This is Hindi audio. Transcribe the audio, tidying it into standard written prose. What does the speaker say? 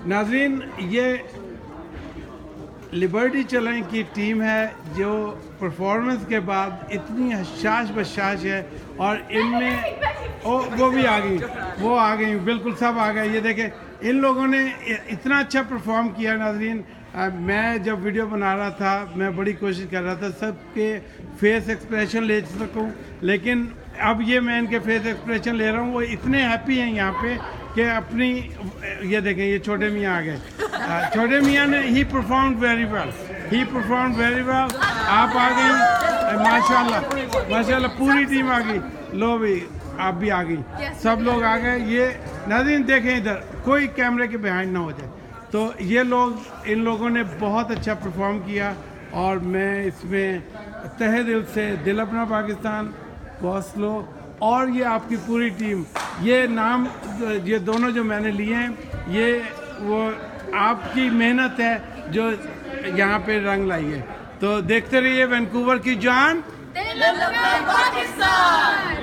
नाजरीन, ये लिबर्टी चैलेंज की टीम है जो परफॉर्मेंस के बाद इतनी हशाश बशाश है और इनमें वो भी आ गई, वो आ गई, बिल्कुल सब आ गए। ये देखें, इन लोगों ने इतना अच्छा परफॉर्म किया नाजरीन। मैं जब वीडियो बना रहा था मैं बड़ी कोशिश कर रहा था सबके फेस एक्सप्रेशन ले सकूं, लेकिन अब ये मैं इनके फेस एक्सप्रेशन ले रहा हूँ। वो इतने हैप्पी हैं यहाँ पे कि अपनी, ये देखें, ये छोटे मियाँ आ गए। छोटे मियाँ ने ही परफॉर्म वेरी वेल, ही परफॉर्म वेरी वेल। आप आ गई, माशाल्लाह माशाल्लाह, पूरी टीम आ गई। लो भी, आप भी आ गई, सब लोग आ गए। ये नाज़रीन देखें, इधर कोई कैमरे के बिहाइंड ना हो जाए। तो ये लोग, इन लोगों ने बहुत अच्छा परफॉर्म किया और मैं इसमें तहे दिल से दिल अपना पाकिस्तान, गौसलो और ये आपकी पूरी टीम, ये नाम, ये दोनों जो मैंने लिए हैं, ये वो आपकी मेहनत है जो यहाँ पे रंग लाई है। तो देखते रहिए वैंकूवर की जान, दिल अपना पाकिस्तान।